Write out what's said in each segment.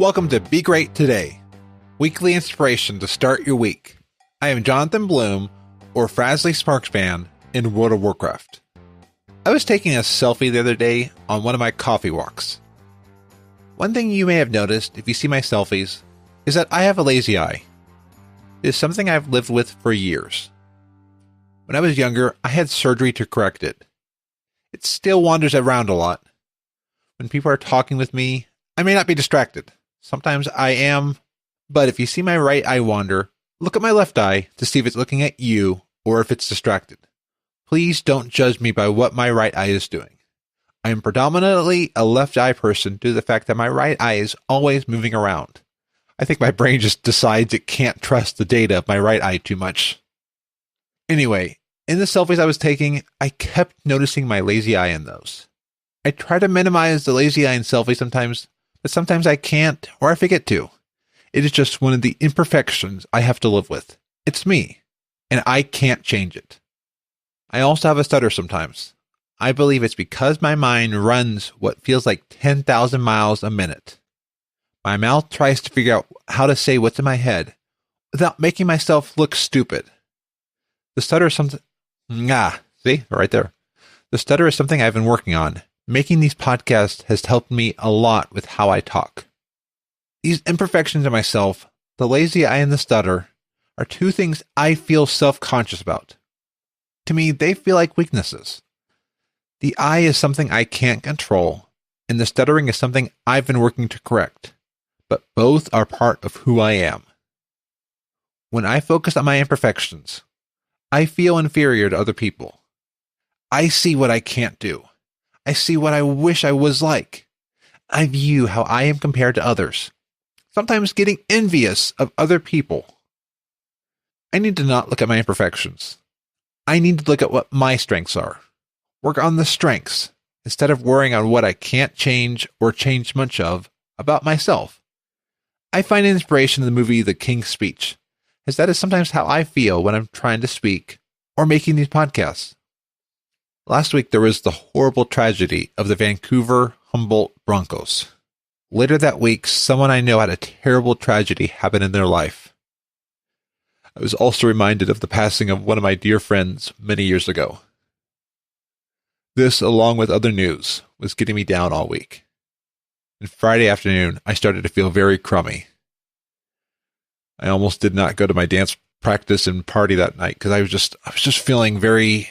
Welcome to Be Great Today, weekly inspiration to start your week. I am Jonathan Bloom, or Frasley Sparkspan in World of Warcraft. I was taking a selfie the other day on one of my coffee walks. One thing you may have noticed if you see my selfies is that I have a lazy eye. It is something I've lived with for years. When I was younger, I had surgery to correct it. It still wanders around a lot. When people are talking with me, I may not be distracted. Sometimes I am, but if you see my right eye wander, look at my left eye to see if it's looking at you or if it's distracted. Please don't judge me by what my right eye is doing. I am predominantly a left eye person due to the fact that my right eye is always moving around. I think my brain just decides it can't trust the data of my right eye too much. Anyway, in the selfies I was taking, I kept noticing my lazy eye in those. I try to minimize the lazy eye in selfies sometimes, but sometimes I can't or I forget to. It is just one of the imperfections I have to live with. It's me, and I can't change it. I also have a stutter sometimes. I believe it's because my mind runs what feels like 10,000 miles a minute. My mouth tries to figure out how to say what's in my head without making myself look stupid. The stutter is something... see? Right there. The stutter is something I've been working on. Making these podcasts has helped me a lot with how I talk. These imperfections in myself, the lazy eye and the stutter, are two things I feel self-conscious about. To me, they feel like weaknesses. The eye is something I can't control, and the stuttering is something I've been working to correct, but both are part of who I am. When I focus on my imperfections, I feel inferior to other people. I see what I can't do. I see what I wish I was like. I view how I am compared to others, sometimes getting envious of other people. I need to not look at my imperfections. I need to look at what my strengths are. Work on the strengths instead of worrying on what I can't change or change much of about myself. I find inspiration in the movie The King's Speech, as that is sometimes how I feel when I'm trying to speak or making these podcasts. Last week, there was the horrible tragedy of the Vancouver Humboldt Broncos. Later that week, someone I know had a terrible tragedy happen in their life. I was also reminded of the passing of one of my dear friends many years ago. This, along with other news, was getting me down all week. And Friday afternoon, I started to feel very crummy. I almost did not go to my dance practice and party that night because I was just feeling very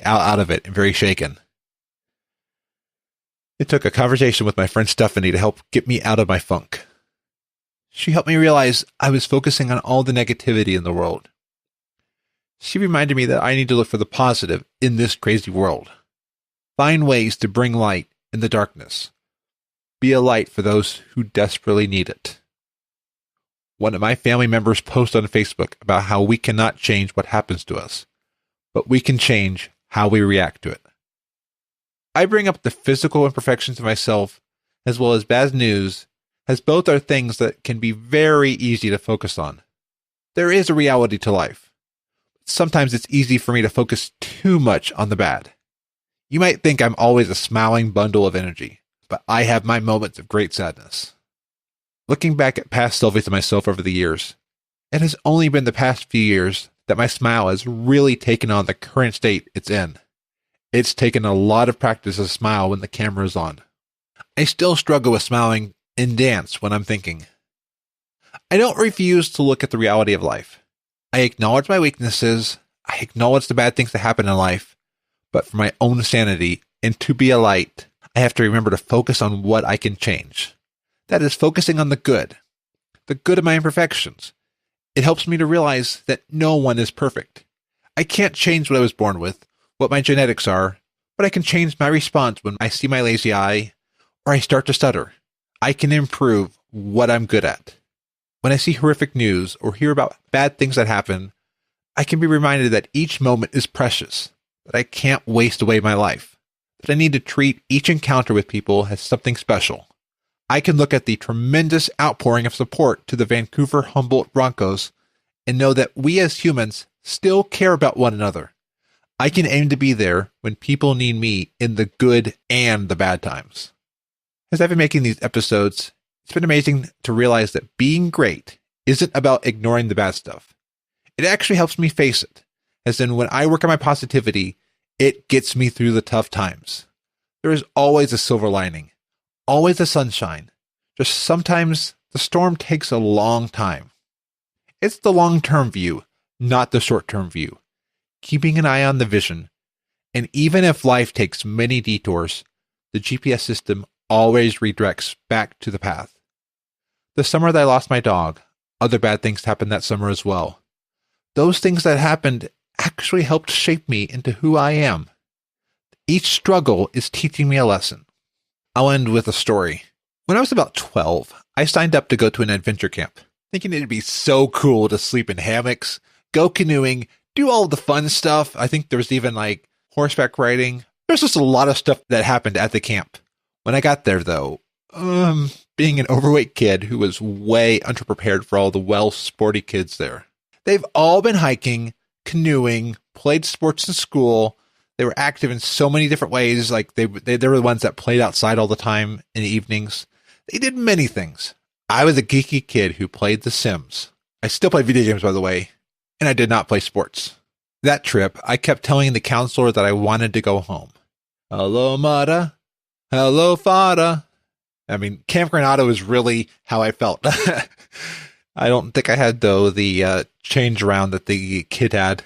out of it and very shaken. It took a conversation with my friend Stephanie to help get me out of my funk. She helped me realize I was focusing on all the negativity in the world. She reminded me that I need to look for the positive in this crazy world. Find ways to bring light in the darkness. Be a light for those who desperately need it. One of my family members posted on Facebook about how we cannot change what happens to us, but we can change how we react to it. I bring up the physical imperfections of myself as well as bad news, as both are things that can be very easy to focus on. There is a reality to life. Sometimes it's easy for me to focus too much on the bad. You might think I'm always a smiling bundle of energy, but I have my moments of great sadness. Looking back at past selfies of myself over the years, it has only been the past few years that my smile has really taken on the current state it's in. It's taken a lot of practice to smile when the camera is on. I still struggle with smiling in dance when I'm thinking. I don't refuse to look at the reality of life. I acknowledge my weaknesses. I acknowledge the bad things that happen in life. But for my own sanity and to be a light, I have to remember to focus on what I can change. That is focusing on the good of my imperfections. It helps me to realize that no one is perfect. I can't change what I was born with, what my genetics are, but I can change my response when I see my lazy eye or I start to stutter. I can improve what I'm good at. When I see horrific news or hear about bad things that happen, I can be reminded that each moment is precious, that I can't waste away my life, that I need to treat each encounter with people as something special. I can look at the tremendous outpouring of support to the Vancouver Humboldt Broncos and know that we as humans still care about one another. I can aim to be there when people need me in the good and the bad times. As I've been making these episodes, It's been amazing to realize that being great isn't about ignoring the bad stuff. It actually helps me face it, as in when I work on my positivity, it gets me through the tough times. There is always a silver lining, always a sunshine. Just sometimes the storm takes a long time. It's the long-term view, not the short-term view. Keeping an eye on the vision. And even if life takes many detours, the GPS system always redirects back to the path. The summer that I lost my dog, other bad things happened that summer as well. Those things that happened actually helped shape me into who I am. Each struggle is teaching me a lesson. I'll end with a story. When I was about 12, I signed up to go to an adventure camp, thinking it'd be so cool to sleep in hammocks, go canoeing, do all the fun stuff. I think there was even like horseback riding. There's just a lot of stuff that happened at the camp. When I got there, though, being an overweight kid who was way underprepared for all the sporty kids there. They've all been hiking, canoeing, played sports in school. They were active in so many different ways. Like they were the ones that played outside all the time in the evenings. They did many things. I was a geeky kid who played The Sims. I still play video games, by the way, and I did not play sports. That trip, I kept telling the counselor that I wanted to go home. Hello, Mata. Hello, Fada. I mean, Camp Granada was really how I felt. I don't think I had, though, the change around that the kid had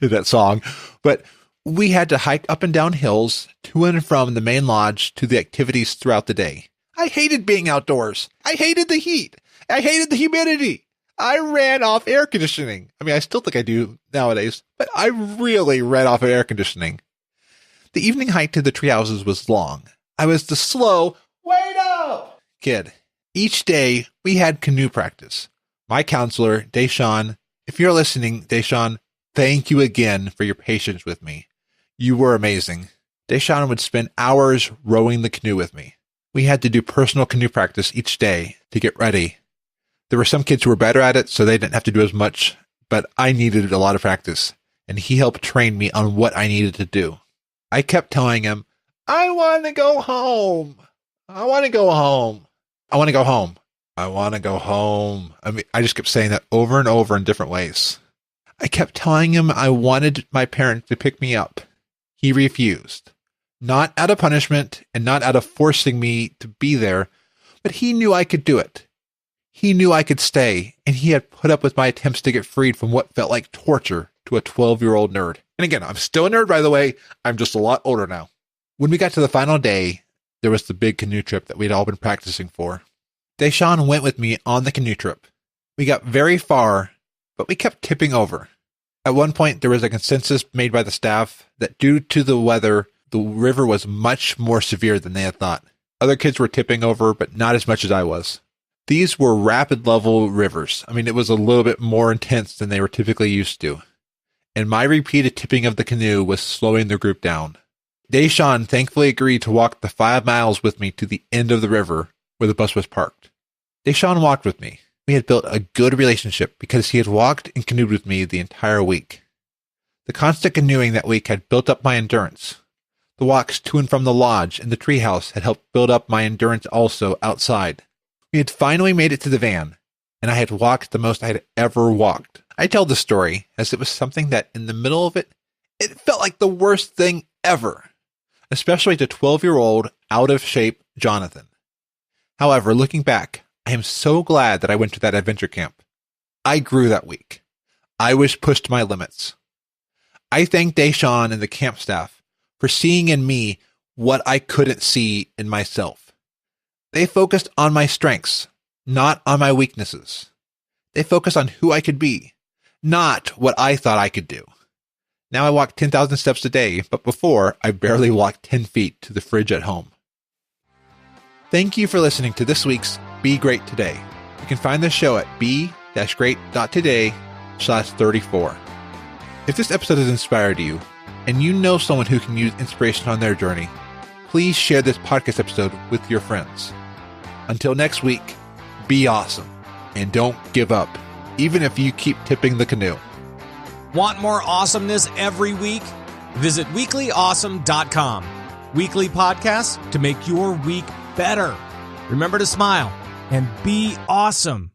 in that song. But we had to hike up and down hills to and from the main lodge to the activities throughout the day. I hated being outdoors. I hated the heat. I hated the humidity. I ran off air conditioning. I mean, I still think I do nowadays, but I really ran off air conditioning. The evening hike to the tree houses was long. I was the slow, wait up kid. Each day, we had canoe practice. My counselor, Deshawn, if you're listening, Deshawn, thank you again for your patience with me. You were amazing. Deshawn would spend hours rowing the canoe with me. We had to do personal canoe practice each day to get ready. There were some kids who were better at it, so they didn't have to do as much, but I needed a lot of practice, and he helped train me on what I needed to do. I kept telling him, I want to go home. I want to go home. I want to go home. I want to go home. I mean, I just kept saying that over and over in different ways. I kept telling him I wanted my parents to pick me up. He refused. Not out of punishment and not out of forcing me to be there, but he knew I could do it. He knew I could stay, and he had put up with my attempts to get freed from what felt like torture to a 12-year-old nerd. And again, I'm still a nerd, by the way. I'm just a lot older now. When we got to the final day, there was the big canoe trip that we'd all been practicing for. Deshawn went with me on the canoe trip. We got very far, but we kept tipping over. At one point, there was a consensus made by the staff that due to the weather, the river was much more severe than they had thought. Other kids were tipping over, but not as much as I was. These were rapid level rivers. I mean, it was a little bit more intense than they were typically used to. And my repeated tipping of the canoe was slowing the group down. Deshawn thankfully agreed to walk the 5 miles with me to the end of the river where the bus was parked. Deshawn walked with me. We had built a good relationship because he had walked and canoed with me the entire week. The constant canoeing that week had built up my endurance. The walks to and from the lodge and the treehouse had helped build up my endurance also outside. We had finally made it to the van, and I had walked the most I had ever walked. I tell the story as it was something that in the middle of it, it felt like the worst thing ever, especially to 12-year-old, out-of-shape Jonathan. However, looking back, I am so glad that I went to that adventure camp. I grew that week. I was pushed to my limits. I thank Deshawn and the camp staff for seeing in me what I couldn't see in myself. They focused on my strengths, not on my weaknesses. They focused on who I could be, not what I thought I could do. Now I walk 10,000 steps a day, but before, I barely walked 10 feet to the fridge at home. Thank you for listening to this week's Be Great Today. You can find this show at be-great.today/34. If this episode has inspired you, and you know someone who can use inspiration on their journey, please share this podcast episode with your friends. Until next week, be awesome, and don't give up, even if you keep tipping the canoe. Want more awesomeness every week? Visit weeklyawesome.com. Weekly podcasts to make your week better. Remember to smile and be awesome.